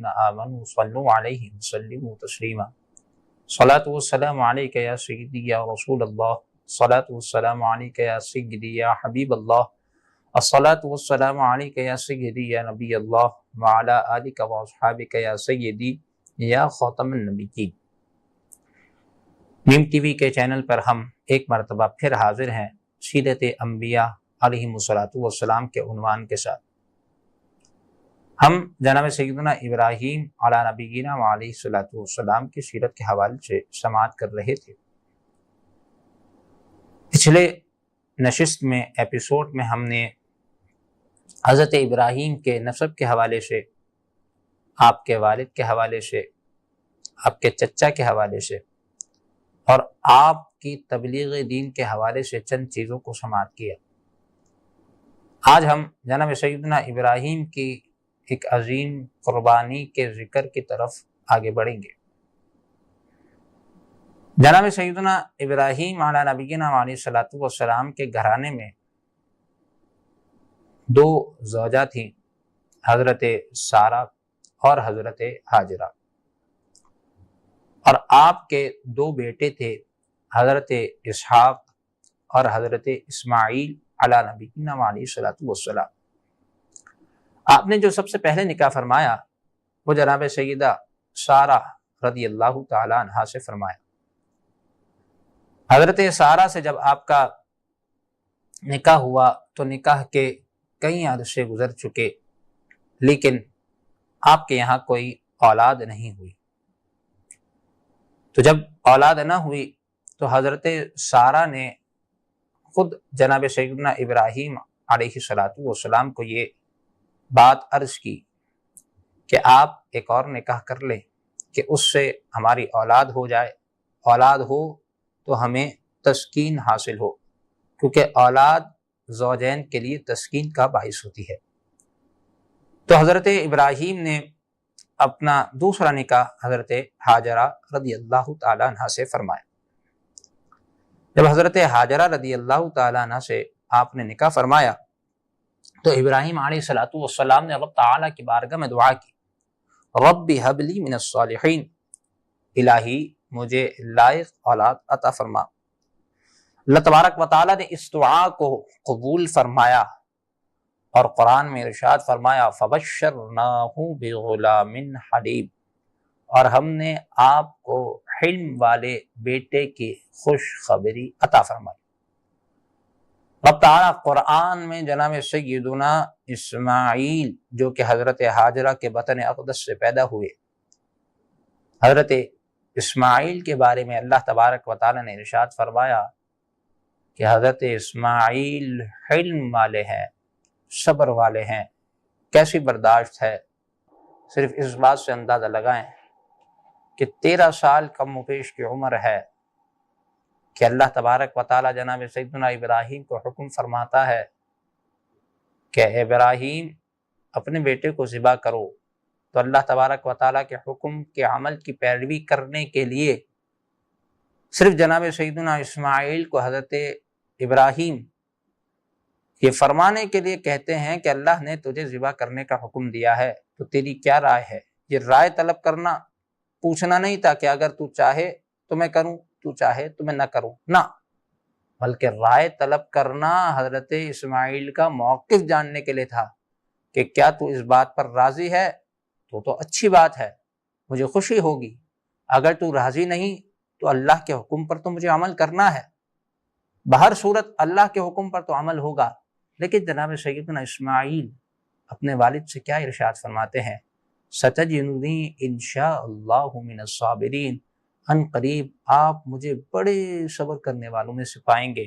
آمنوا صلوا علیہ وسلموا تسلیما صلاۃ والسلام علیک یا سیدی یا رسول اللہ صلاۃ والسلام علیک یا سیدی یا حبیب اللہ الصلاۃ والسلام علیک یا سیدی یا نبی اللہ وعلی آلک واصحابک یا سیدی یا خاتم النبیین۔ نیم ٹی وی کے چینل پر ہم ایک مرتبہ پھر حاضر ہیں سیرت انبیاء علیہم الصلاۃ والسلام کے عنوان کے ساتھ۔ ہم جناب سیدنا ابراہیم علی نبینا وعلیہ الصلاۃ والسلام کی سیرت کے حوالے سے سماعت کر رہے تھے۔ پچھلے نشست میں ایپیسوڈ میں ہم نے حضرت ابراہیم کے نسب کے حوالے سے، آپ کے والد کے حوالے سے، آپ کے چچا کے حوالے سے اور آپ کی تبلیغ دین کے حوالے سے چند چیزوں کو سماعت کیا۔ آج ہم جناب سیدنا ابراہیم کی ایک عظیم قربانی کے ذکر کی طرف آگے بڑھیں گے۔ جناب سیدنا ابراہیم علی نبینا علیہ الصلوۃ والسلام کے گھرانے میں دو زوجہ تھیں، حضرت سارہ اور حضرت ہاجرہ، اور آپ کے دو بیٹے تھے، حضرت اسحاق اور حضرت اسماعیل علی نبینا علیہ الصلوۃ والسلام۔ آپ نے جو سب سے پہلے نکاح فرمایا وہ جناب سیدہ سارہ رضی اللہ تعالی عنہا سے فرمایا۔ حضرت سارہ سے جب آپ کا نکاح ہوا تو نکاح کے کئی عرصے گزر چکے، لیکن آپ کے یہاں کوئی اولاد نہیں ہوئی۔ تو جب اولاد نہ ہوئی تو حضرت سارہ نے خود جناب سیدنا ابراہیم علیہ الصلوۃ والسلام کو یہ بات عرض کی کہ آپ ایک اور نکاح کر لیں کہ اس سے ہماری اولاد ہو جائے، اولاد ہو تو ہمیں تسکین حاصل ہو، کیونکہ اولاد زوجین کے لیے تسکین کا باعث ہوتی ہے۔ تو حضرت ابراہیم نے اپنا دوسرا نکاح حضرت ہاجرہ رضی اللہ تعالیٰ عنہ سے فرمایا۔ جب حضرت ہاجرہ رضی اللہ تعالیٰ عنہ سے آپ نے نکاح فرمایا تو ابراہیم علیہ الصلوۃ والسلام نے رب تعالیٰ کی بارگاہ میں دعا کی، رب ہب لی من الصالحین، الہی مجھے لائق اولاد عطا فرما۔ اللہ تبارک و تعالیٰ نے اس دعا کو قبول فرمایا اور قرآن میں ارشاد فرمایا فبشرناہ بغلام حلیم، اور ہم نے آپ کو حلم والے بیٹے کی خوشخبری عطا فرمائی۔ رب تعالیٰ قرآن میں جناب سیدنا اسماعیل جو کہ حضرت ہاجرہ کے بطن اقدس سے پیدا ہوئے، حضرت اسماعیل کے بارے میں اللہ تبارک و تعالیٰ نے ارشاد فرمایا کہ حضرت اسماعیل حلم والے ہیں، صبر والے ہیں۔ کیسی برداشت ہے، صرف اس بات سے اندازہ لگائیں کہ 13 سال کم و بیش کی عمر ہے کہ اللہ تبارک و تعالی جناب سیدنا ابراہیم کو حکم فرماتا ہے کہ ابراہیم اپنے بیٹے کو ذبح کرو، تو اللہ تبارک و تعالی کے حکم کے عمل کی پیروی کرنے کے لیے صرف جناب سیدنا اسماعیل کو حضرت ابراہیم یہ فرمانے کے لیے کہتے ہیں کہ اللہ نے تجھے ذبح کرنے کا حکم دیا ہے، تو تیری کیا رائے ہے؟ یہ رائے طلب کرنا، پوچھنا نہیں تھا کہ اگر تو چاہے تو میں کروں، تو چاہے تو میں نہ کروں، نہ، بلکہ رائے طلب کرنا حضرت اسماعیل کا موقف جاننے کے لیے تھا کہ کیا تو اس بات پر راضی ہے؟ تو اچھی بات ہے، مجھے خوشی ہوگی، اگر تو راضی نہیں تو اللہ کے حکم پر تو مجھے عمل کرنا ہے، بہر صورت اللہ کے حکم پر تو عمل ہوگا۔ لیکن جناب سیدنا اسماعیل اپنے والد سے کیا ارشاد فرماتے ہیں؟ ستجدنی انشاء اللہ من الصابرین، ان قریب آپ مجھے بڑے صبر کرنے والوں میں سے پائیں گے۔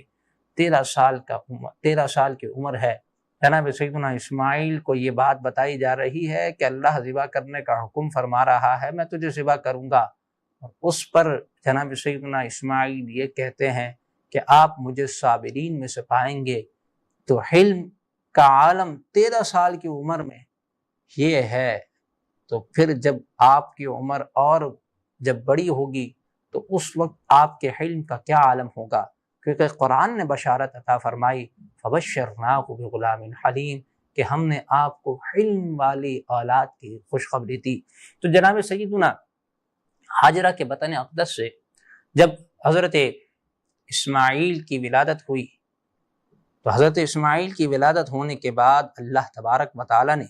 13 سال کی عمر ہے، جناب سیدنا اسماعیل کو یہ بات بتائی جا رہی ہے کہ اللہ ذبح کرنے کا حکم فرما رہا ہے، میں تجھے ذبح کروں گا، اور اس پر جناب سیدنا اسماعیل یہ کہتے ہیں کہ آپ مجھے صابرین میں سے پائیں گے۔ تو حلم کا عالم 13 سال کی عمر میں یہ ہے، تو پھر جب آپ کی عمر اور جب بڑی ہوگی تو اس وقت آپ کے حلم کا کیا عالم ہوگا، کیونکہ قرآن نے بشارت عطا فرمائی فبشرناہ بغلام حلیم، کہ ہم نے آپ کو علم والی اولاد کی خوشخبری دی۔ تو جناب سیدنا ہاجرہ کے بطن اقدس سے جب حضرت اسماعیل کی ولادت ہوئی تو حضرت اسماعیل کی ولادت ہونے کے بعد اللہ تبارک و تعالی نے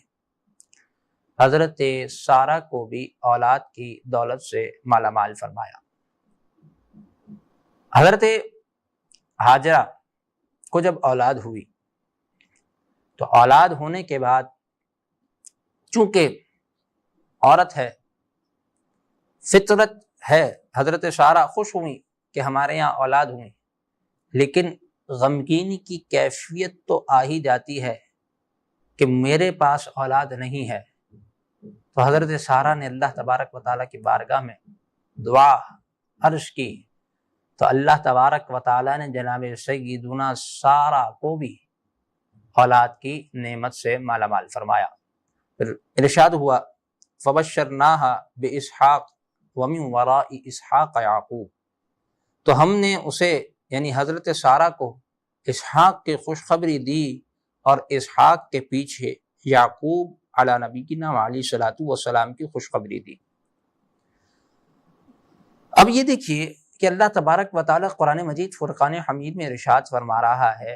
حضرت سارہ کو بھی اولاد کی دولت سے مالا مال فرمایا۔ حضرت ہاجرہ کو جب اولاد ہوئی تو اولاد ہونے کے بعد چونکہ عورت ہے، فطرت ہے، حضرت سارہ خوش ہوئی کہ ہمارے یہاں اولاد ہوئی، لیکن غمگینی کی کیفیت تو آ ہی جاتی ہے کہ میرے پاس اولاد نہیں ہے۔ تو حضرت سارہ نے اللہ تبارک و تعالیٰ کی بارگاہ میں دعا عرض کی تو اللہ تبارک و تعالیٰ نے جناب سیدنا سارہ کو بھی اولاد کی نعمت سے مالا مال فرمایا۔ پھر ارشاد ہوا فَبَشَّرْنَاهَا بِإِسْحَاقَ وَمِن وَرَاءِ إِسْحَاقَ يَعْقُوبَ، تو ہم نے اسے یعنی حضرت سارہ کو اسحاق کی خوشخبری دی اور اسحاق کے پیچھے یعقوب علی نبینا علیہ الصلوۃ والسلام کی خوشخبری دی۔ اب یہ دیکھیے کہ اللہ تبارک و تعالیٰ قرآن مجید فرقان حمید میں ارشاد فرما رہا ہے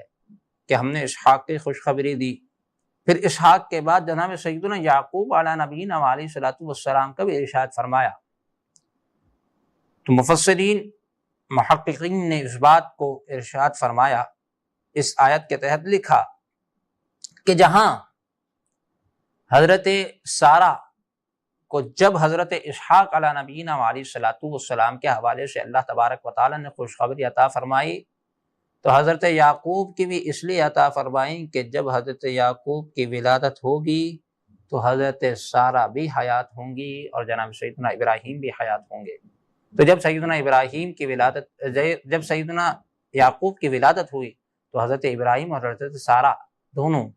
کہ ہم نے اسحاق کی خوشخبری دی، پھر اسحاق کے بعد جناب سیدنا یعقوب علی نبینا علیہ الصلوۃ والسلام کا بھی ارشاد فرمایا۔ تو مفسرین محققین نے اس بات کو ارشاد فرمایا، اس آیت کے تحت لکھا کہ جہاں حضرت سارہ کو جب حضرت اسحاق علی نبینا علیہ الصلوۃ والسلام کے حوالے سے اللہ تبارک و تعالیٰ نے خوشخبری عطا فرمائی تو حضرت یعقوب کی بھی اس لیے عطا فرمائی کہ جب حضرت یعقوب کی ولادت ہوگی تو حضرت سارہ بھی حیات ہوں گی اور جناب سیدنا ابراہیم بھی حیات ہوں گے۔ تو جب سیدنا ابراہیم کی ولادت جب سیدنا یعقوب کی ولادت ہوئی تو حضرت ابراہیم اور حضرت سارہ دونوں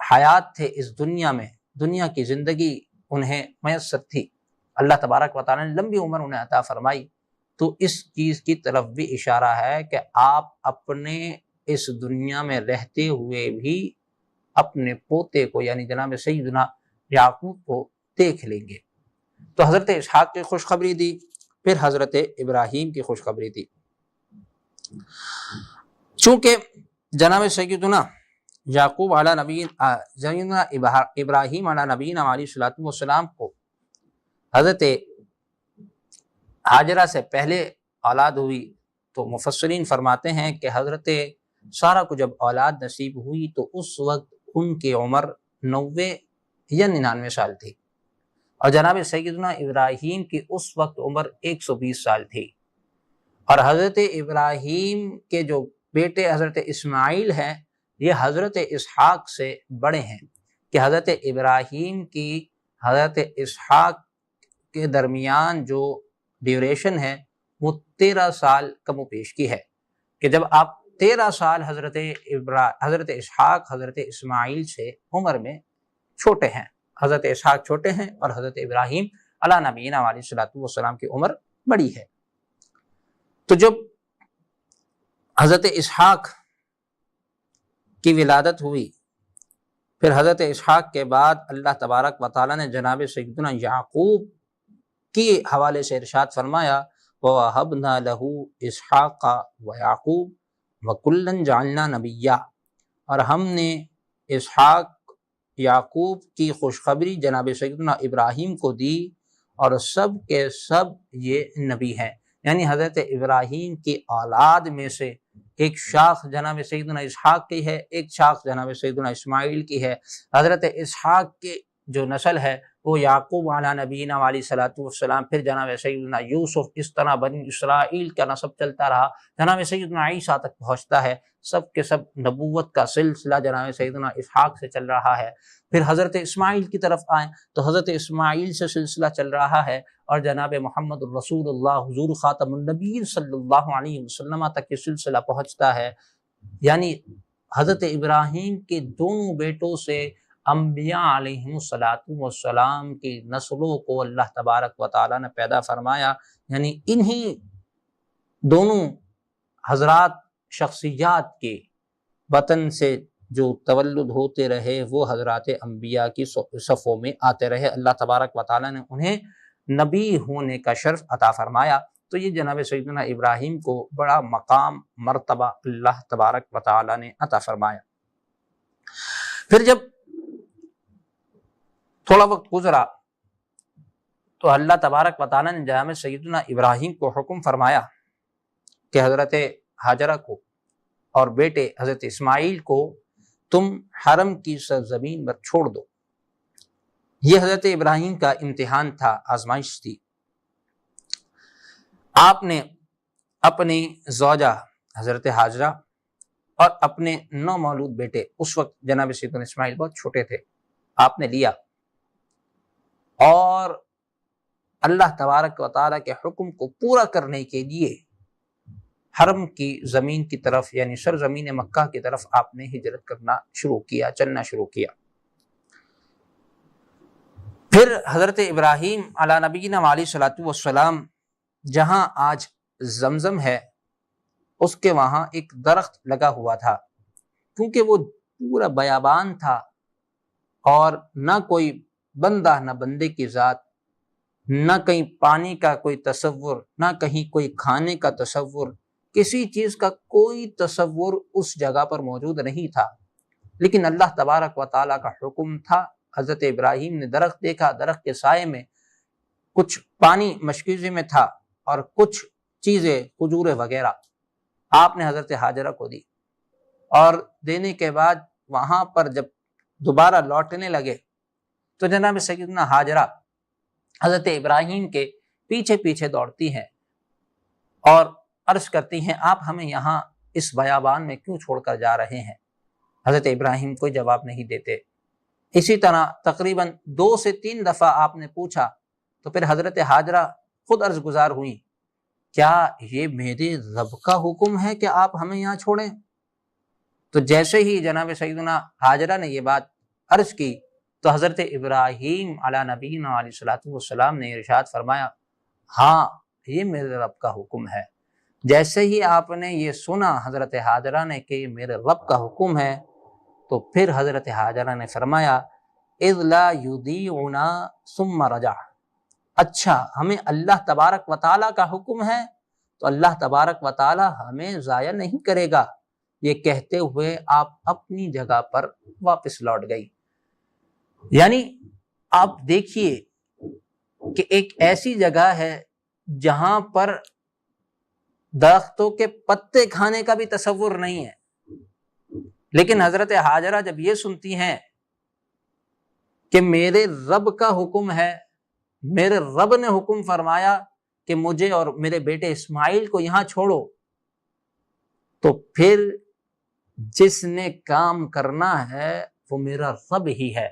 حیات تھے اس دنیا میں، دنیا کی زندگی انہیں میسر تھی، اللہ تبارک و تعالیٰ نے لمبی عمر انہیں عطا فرمائی۔ تو اس چیز کی طرف بھی اشارہ ہے کہ آپ اپنے اس دنیا میں رہتے ہوئے بھی اپنے پوتے کو یعنی جناب سیدنا یعقوب کو دیکھ لیں گے۔ تو حضرت اسحاق کی خوشخبری دی، پھر حضرت ابراہیم کی خوشخبری دی۔ چونکہ جناب سیدنا یعقوب علی نبینا ابراہیم علی نبینا علیہ الصلوۃ والسلام کو حضرت ہاجرہ سے پہلے اولاد ہوئی تو مفسرین فرماتے ہیں کہ حضرت سارہ کو جب اولاد نصیب ہوئی تو اس وقت ان کی عمر 90 یا 99 سال تھی، اور جناب سیدنا ابراہیم کی اس وقت عمر 120 سال تھی، اور حضرت ابراہیم کے جو بیٹے حضرت اسماعیل ہیں یہ حضرت اسحاق سے بڑے ہیں کہ حضرت ابراہیم کی حضرت اسحاق کے درمیان جو ڈیوریشن ہے وہ 13 سال کم و بیش کی ہے، کہ جب آپ 13 سال حضرت اسحاق حضرت اسماعیل سے عمر میں چھوٹے ہیں، حضرت اسحاق چھوٹے ہیں اور حضرت ابراہیم علی نبینا علیہ الصلوۃ والسلام کی عمر بڑی ہے۔ تو جب حضرت اسحاق کی ولادت ہوئی پھر حضرت اسحاق کے بعد اللہ تبارک و تعالیٰ نے جناب سیدنا یعقوب کے حوالے سے ارشاد فرمایا وَوَهَبْنَا لَهُ إِسْحَاقَ وَيَعْقُوبَ وَكُلًّا جَعَلْنَا نَبِيًّا، اور ہم نے اسحاق یعقوب کی خوشخبری جناب سیدنا ابراہیم کو دی اور سب کے سب یہ نبی ہیں، یعنی حضرت ابراہیم کی اولاد میں سے ایک شاخ جناب سیدنا اسحاق کی ہے، ایک شاخ جناب سیدنا اسماعیل کی ہے۔ حضرت اسحاق کی جو نسل ہے وہ یعقوب علی نبینا علیہ الصلوۃ والسلام، پھر جناب سیدنا یوسف، اس طرح بنی اسرائیل کا نسب چلتا رہا، جناب سیدنا عیسیٰ تک پہنچتا ہے، سب کے سب نبوت کا سلسلہ جناب سیدنا اسحاق سے چل رہا ہے۔ پھر حضرت اسماعیل کی طرف آئیں تو حضرت اسماعیل سے سلسلہ چل رہا ہے اور جناب محمد الرسول اللہ حضور خاتم النبیین صلی اللہ علیہ وسلم تک یہ سلسلہ پہنچتا ہے، یعنی حضرت ابراہیم کے دونوں بیٹوں سے انبیاء علیہم السلام کی نسلوں کو اللہ تبارک و تعالیٰ نے پیدا فرمایا، یعنی انہی دونوں حضرات شخصیات کے وطن سے جو تولد ہوتے رہے وہ حضرات انبیاء کی صفوں میں آتے رہے، اللہ تبارک و تعالیٰ نے انہیں نبی ہونے کا شرف عطا فرمایا۔ تو یہ جناب سیدنا ابراہیم کو بڑا مقام مرتبہ اللہ تبارک و تعالیٰ نے عطا فرمایا۔ پھر جب تھوڑا وقت گزرا تو اللہ تبارک و تعالیٰ نے جناب سیدنا ابراہیم کو حکم فرمایا کہ حضرت ہاجرہ کو اور بیٹے حضرت اسماعیل کو تم حرم کی سرزمین پر چھوڑ دو۔ یہ حضرت ابراہیم کا امتحان تھا، آزمائش تھی۔ آپ نے اپنی زوجہ حضرت ہاجرہ اور اپنے 9 مولود بیٹے، اس وقت جناب سیدنا اسماعیل بہت چھوٹے تھے، آپ نے لیا اور اللہ تبارک و تعالیٰ کے حکم کو پورا کرنے کے لیے حرم کی زمین کی طرف یعنی سرزمین مکہ کی طرف آپ نے ہجرت کرنا شروع کیا، چلنا شروع کیا۔ پھر حضرت ابراہیم علی نبینا علیہ الصلوۃ والسلام جہاں آج زمزم ہے اس کے وہاں ایک درخت لگا ہوا تھا، کیونکہ وہ پورا بیابان تھا اور نہ کوئی بندہ نہ بندے کی ذات، نہ کہیں پانی کا کوئی تصور، نہ کہیں کوئی کھانے کا تصور، کسی چیز کا کوئی تصور اس جگہ پر موجود نہیں تھا، لیکن اللہ تبارک و تعالیٰ کا حکم تھا۔ حضرت ابراہیم نے درخت دیکھا، درخت کے سائے میں کچھ پانی مشکیزے میں تھا اور کچھ چیزیں کھجور وغیرہ، آپ نے حضرت ہاجرہ کو دی اور دینے کے بعد وہاں پر جب دوبارہ لوٹنے لگے تو جناب سیدنا ہاجرہ حضرت ابراہیم کے پیچھے پیچھے دوڑتی ہیں اور عرض کرتی ہیں آپ ہمیں یہاں اس بیابان میں کیوں چھوڑ کر جا رہے ہیں؟ حضرت ابراہیم کوئی جواب نہیں دیتے۔ اسی طرح تقریباً 2 سے 3 دفعہ آپ نے پوچھا تو پھر حضرت ہاجرہ خود عرض گزار ہوئی، کیا یہ میرے رب کا حکم ہے کہ آپ ہمیں یہاں چھوڑیں؟ تو جیسے ہی جناب سیدنا ہاجرہ نے یہ بات عرض کی تو حضرت ابراہیم علی نبینا علیہ الصلوۃ والسلام نے ارشاد فرمایا، ہاں یہ میرے رب کا حکم ہے۔ جیسے ہی آپ نے یہ سنا حضرت ہاجرہ نے کہ یہ میرے رب کا حکم ہے تو پھر حضرت ہاجرہ نے فرمایا اذ لا یضیعنا ثم رجع، اچھا ہمیں اللہ تبارک و تعالیٰ کا حکم ہے تو اللہ تبارک و تعالیٰ ہمیں ضائع نہیں کرے گا۔ یہ کہتے ہوئے آپ اپنی جگہ پر واپس لوٹ گئی۔ یعنی آپ دیکھیے کہ ایک ایسی جگہ ہے جہاں پر درختوں کے پتے کھانے کا بھی تصور نہیں ہے، لیکن حضرت ہاجرہ جب یہ سنتی ہیں کہ میرے رب کا حکم ہے، میرے رب نے حکم فرمایا کہ مجھے اور میرے بیٹے اسماعیل کو یہاں چھوڑو، تو پھر جس نے کام کرنا ہے وہ میرا رب ہی ہے،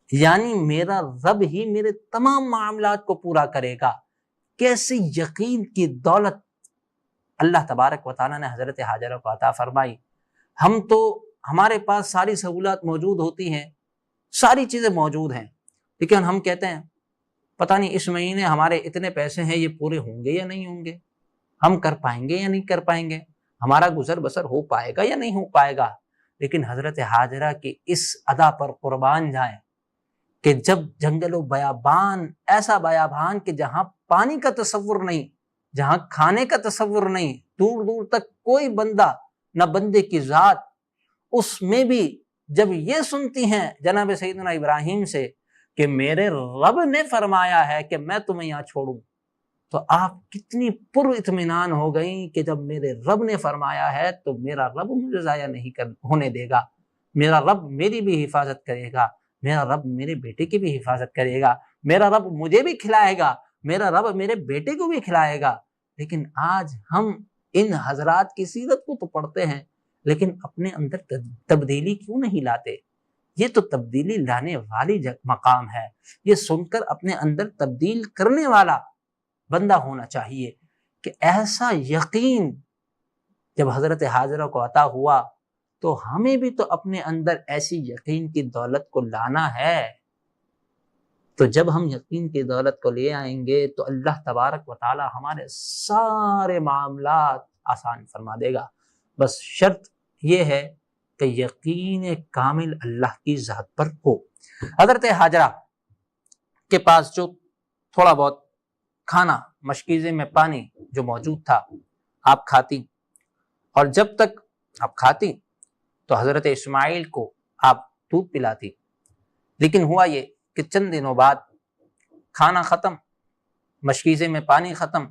یعنی میرا رب ہی میرے تمام معاملات کو پورا کرے گا۔ کیسی یقین کی دولت اللہ تبارک و تعالیٰ نے حضرت ہاجرہ کو عطا فرمائی۔ ہم تو ہمارے پاس ساری سہولات موجود ہوتی ہیں، ساری چیزیں موجود ہیں، لیکن ہم کہتے ہیں پتہ نہیں اس مہینے ہمارے اتنے پیسے ہیں، یہ پورے ہوں گے یا نہیں ہوں گے، ہم کر پائیں گے یا نہیں کر پائیں گے، ہمارا گزر بسر ہو پائے گا یا نہیں ہو پائے گا۔ لیکن حضرت ہاجرہ کی اس ادا پر قربان جائیں کہ جب جنگل و بیابان، ایسا بیابان کہ جہاں پانی کا تصور نہیں، جہاں کھانے کا تصور نہیں، دور دور تک کوئی بندہ نہ بندے کی ذات، اس میں بھی جب یہ سنتی ہیں جناب سیدنا ابراہیم سے کہ میرے رب نے فرمایا ہے کہ میں تمہیں یہاں چھوڑوں، تو آپ کتنی پر اطمینان ہو گئیں کہ جب میرے رب نے فرمایا ہے تو میرا رب مجھے ضائع نہیں ہونے دے گا، میرا رب میری بھی حفاظت کرے گا، میرا رب میرے بیٹے کی بھی حفاظت کرے گا، میرا رب مجھے بھی کھلائے گا، میرا رب میرے بیٹے کو بھی کھلائے گا۔ لیکن آج ہم ان حضرات کی سیرت کو تو پڑھتے ہیں لیکن اپنے اندر تبدیلی کیوں نہیں لاتے؟ یہ تو تبدیلی لانے والی مقام ہے، یہ سن کر اپنے اندر تبدیل کرنے والا بندہ ہونا چاہیے کہ ایسا یقین جب حضرت ہاجرہ کو عطا ہوا تو ہمیں بھی تو اپنے اندر ایسی یقین کی دولت کو لانا ہے۔ تو جب ہم یقین کی دولت کو لے آئیں گے تو اللہ تبارک و تعالی ہمارے سارے معاملات آسان فرما دے گا۔ بس شرط یہ ہے کہ یقین کامل اللہ کی ذات پر ہو۔ حضرت حاجرہ کے پاس جو تھوڑا بہت کھانا، مشکیزے میں پانی جو موجود تھا، آپ کھاتی، اور جب تک آپ کھاتی تو حضرت اسماعیل کو آپ دودھ پلاتی، لیکن ہوا یہ کہ چند دنوں بعد کھانا ختم، مشکیزے میں پانی ختم،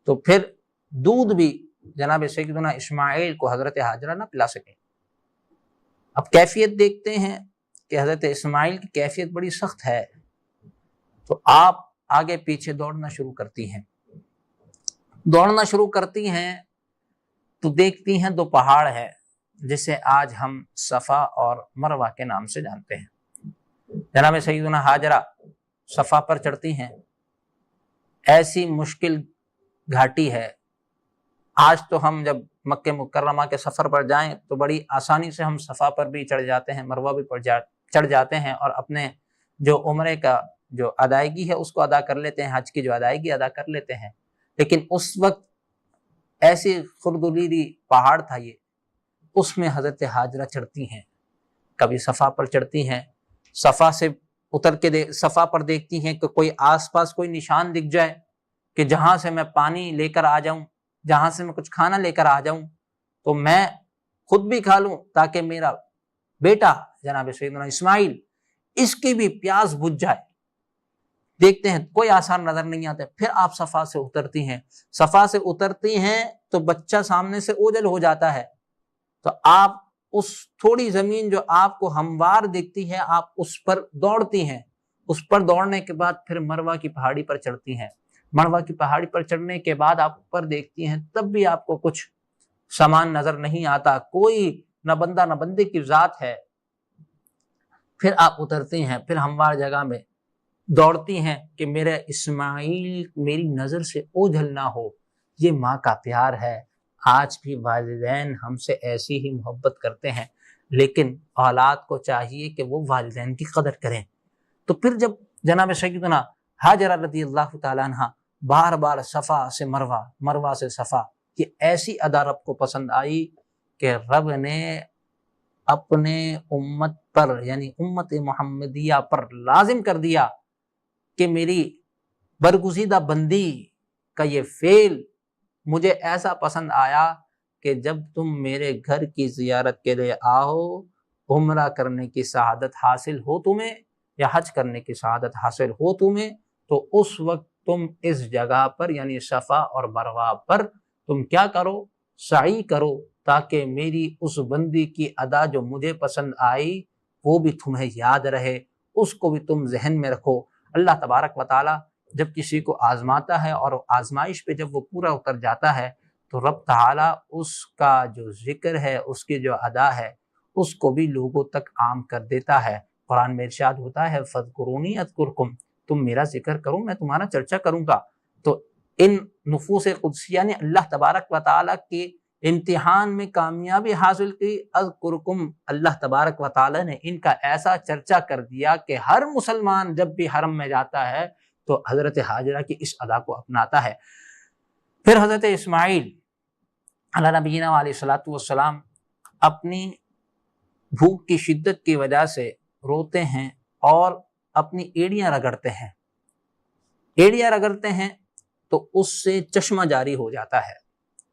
تو پھر دودھ بھی جناب سیدنا اسماعیل کو حضرت حاجرہ نہ پلا سکے۔ اب کیفیت دیکھتے ہیں کہ حضرت اسماعیل کی کیفیت بڑی سخت ہے، تو آپ آگے پیچھے دوڑنا شروع کرتی ہیں۔ دوڑنا شروع کرتی ہیں تو دیکھتی ہیں دو پہاڑ ہے جسے آج ہم صفا اور مروہ کے نام سے جانتے ہیں۔ جناب سیدنا حاجرہ صفا پر چڑھتی ہیں، ایسی مشکل گھاٹی ہے، آج تو ہم جب مکہ مکرمہ کے سفر پر جائیں تو بڑی آسانی سے ہم صفا پر بھی چڑھ جاتے ہیں، مروہ بھی چڑھ جاتے ہیں، اور اپنے جو عمرے کا جو ادائیگی ہے اس کو ادا کر لیتے ہیں، حج کی جو ادائیگی ادا کر لیتے ہیں۔ لیکن اس وقت ایسی خردلیدی پہاڑ تھا یہ، اس میں حضرت حاجرہ چڑھتی ہیں، کبھی صفا پر چڑھتی ہیں، صفا سے اتر کے صفا پر دیکھتی ہیں کہ کوئی آس پاس کوئی نشان دکھ جائے کہ جہاں سے میں پانی لے کر آ جاؤں، جہاں سے میں کچھ کھانا لے کر آ جاؤں تو میں خود بھی کھا لوں، تاکہ میرا بیٹا جناب سیدنا اسماعیل اس کی بھی پیاس بجھ جائے۔ دیکھتے ہیں کوئی آثار نظر نہیں آتے، پھر آپ صفا سے اترتی ہیں، صفا سے اترتی ہیں تو بچہ سامنے سے اوجھل ہو جاتا ہے، تو آپ اس تھوڑی زمین جو آپ کو ہموار دکھتی ہے آپ اس پر دوڑتی ہیں، اس پر دوڑنے کے بعد پھر مروہ کی پہاڑی پر چڑھتی ہیں۔ مروہ کی پہاڑی پر چڑھنے کے بعد آپ اوپر دیکھتی ہیں، تب بھی آپ کو کچھ سامان نظر نہیں آتا، کوئی نہ بندہ نہ بندے کی ذات ہے۔ پھر آپ اترتی ہیں، پھر ہموار جگہ میں دوڑتی ہیں کہ میرا اسماعیل میری نظر سے اوجھل نہ ہو۔ یہ ماں کا پیار ہے۔ آج بھی والدین ہم سے ایسی ہی محبت کرتے ہیں، لیکن اولاد کو چاہیے کہ وہ والدین کی قدر کریں۔ تو پھر جب جناب سیدنا حاجرہ رضی اللہ تعالیٰ عنہ بار بار صفا سے مروہ، مروہ سے صفا، یہ ایسی ادا رب کو پسند آئی کہ رب نے اپنے امت پر یعنی امت محمدیہ پر لازم کر دیا کہ میری برگزیدہ بندی کا یہ فعل مجھے ایسا پسند آیا کہ جب تم میرے گھر کی زیارت کے لیے آؤ، عمرہ کرنے کی سعادت حاصل ہو تمہیں یا حج کرنے کی سعادت حاصل ہو تمہیں، تو اس وقت تم اس جگہ پر یعنی صفا اور مروہ پر تم کیا کرو، سعی کرو، تاکہ میری اس بندی کی ادا جو مجھے پسند آئی وہ بھی تمہیں یاد رہے، اس کو بھی تم ذہن میں رکھو۔ اللہ تبارک و تعالیٰ جب کسی کو آزماتا ہے اور آزمائش پہ جب وہ پورا اتر جاتا ہے تو رب تعالیٰ اس کا جو ذکر ہے، اس کی جو ادا ہے، اس کو بھی لوگوں تک عام کر دیتا ہے۔ قرآن میں ارشاد ہوتا ہے فَاذْكُرُونِی أَذْكُرْكُمْ، تم میرا ذکر کرو میں تمہارا چرچا کروں گا۔ تو ان نفوس قدسیہ نے اللہ تبارک و تعالیٰ کے امتحان میں کامیابی حاصل کی۔ اذکرکم، اللہ تبارک و تعالیٰ نے ان کا ایسا چرچا کر دیا کہ ہر مسلمان جب بھی حرم میں جاتا ہے تو حضرت حاجرہ کی اس ادا کو اپناتا ہے۔ پھر حضرت اسماعیل علی نبینا علیہ الصلوۃ والسلام اپنی بھوک کی شدت کی وجہ سے روتے ہیں اور اپنی ایڑیاں رگڑتے ہیں۔ ایڑیاں رگڑتے ہیں تو اس سے چشمہ جاری ہو جاتا ہے۔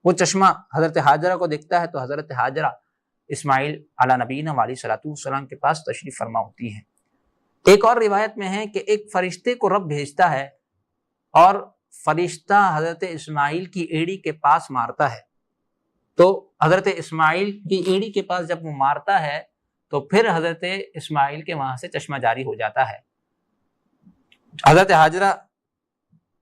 وہ چشمہ حضرت حاجرہ کو دکھتا ہے تو حضرت حاجرہ اسماعیل علی نبینا علیہ الصلوۃ والسلام کے پاس تشریف فرما ہوتی ہیں۔ ایک اور روایت میں ہے کہ ایک فرشتے کو رب بھیجتا ہے اور فرشتہ حضرت اسماعیل کی ایڑی کے پاس مارتا ہے، تو حضرت اسماعیل کی ایڑی کے پاس جب وہ مارتا ہے تو پھر حضرت اسماعیل کے وہاں سے چشمہ جاری ہو جاتا ہے۔ حضرت حاجرہ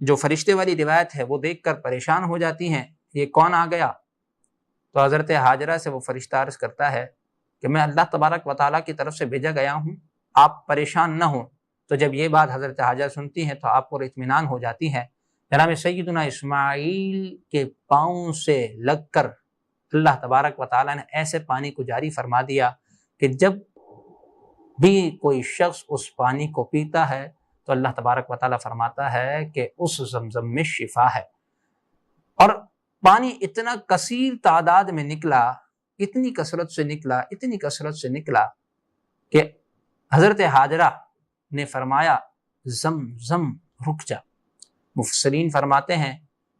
جو فرشتے والی روایت ہے وہ دیکھ کر پریشان ہو جاتی ہیں، یہ کون آ گیا؟ تو حضرت حاجرہ سے وہ فرشتہ عرض کرتا ہے کہ میں اللہ تبارک و تعالیٰ کی طرف سے بھیجا گیا ہوں، آپ پریشان نہ ہوں۔ تو جب یہ بات حضرت حاجرہ سنتی ہیں تو آپ کو اطمینان ہو جاتی ہے۔ جناب سیدنا اسماعیل کے پاؤں سے لگ کر اللہ تبارک و تعالیٰ نے ایسے پانی کو جاری فرما دیا کہ جب بھی کوئی شخص اس پانی کو پیتا ہے تو اللہ تبارک و تعالیٰ فرماتا ہے کہ اس زمزم میں شفا ہے۔ اور پانی اتنا کثیر تعداد میں نکلا اتنی کثرت سے نکلا کہ حضرت حاجرہ نے فرمایا زم زم رک جا۔ مفسرین فرماتے ہیں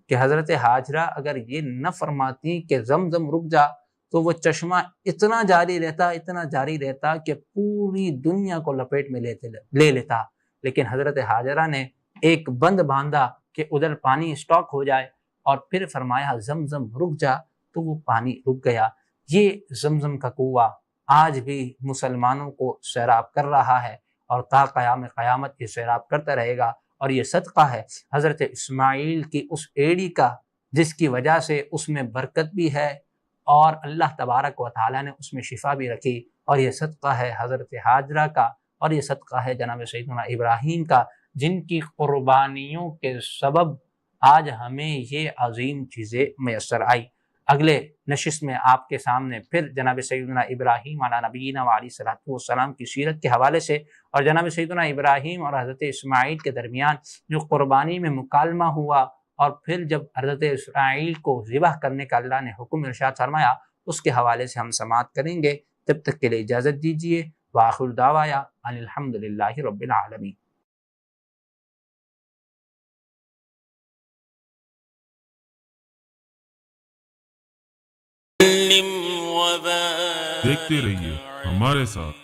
کہ حضرت حاجرہ اگر یہ نہ فرماتی کہ زم زم رک جا تو وہ چشمہ اتنا جاری رہتا کہ پوری دنیا کو لپیٹ میں لے لیتا، لیکن حضرت حاجرہ نے ایک بند باندھا کہ ادھر پانی اسٹاک ہو جائے اور پھر فرمایا زم زم رک جا، تو وہ پانی رک گیا۔ یہ زمزم کا کنواں آج بھی مسلمانوں کو سیراب کر رہا ہے اور تا قیام قیامت یہ سیراب کرتا رہے گا، اور یہ صدقہ ہے حضرت اسماعیل کی اس ایڑی کا جس کی وجہ سے اس میں برکت بھی ہے اور اللہ تبارک و تعالیٰ نے اس میں شفا بھی رکھی، اور یہ صدقہ ہے حضرت حاجرہ کا، اور یہ صدقہ ہے جناب سیدنا ابراہیم کا، جن کی قربانیوں کے سبب آج ہمیں یہ عظیم چیزیں میسر آئی۔ اگلے نشست میں آپ کے سامنے پھر جناب سیدنا ابراہیم علی نبینا وعلیہ الصلوۃ والسلام کی سیرت کے حوالے سے اور جناب سیدنا ابراہیم اور حضرت اسماعیل کے درمیان جو قربانی میں مکالمہ ہوا اور پھر جب حضرت اسماعیل کو ذبح کرنے کا اللہ نے حکم ارشاد فرمایا، اس کے حوالے سے ہم سماعت کریں گے۔ جب تک کے لیے اجازت دیجیے۔ وآخر دعوایا ان الحمد للہ رب العالمین۔ دیکھتے رہیے ہمارے ساتھ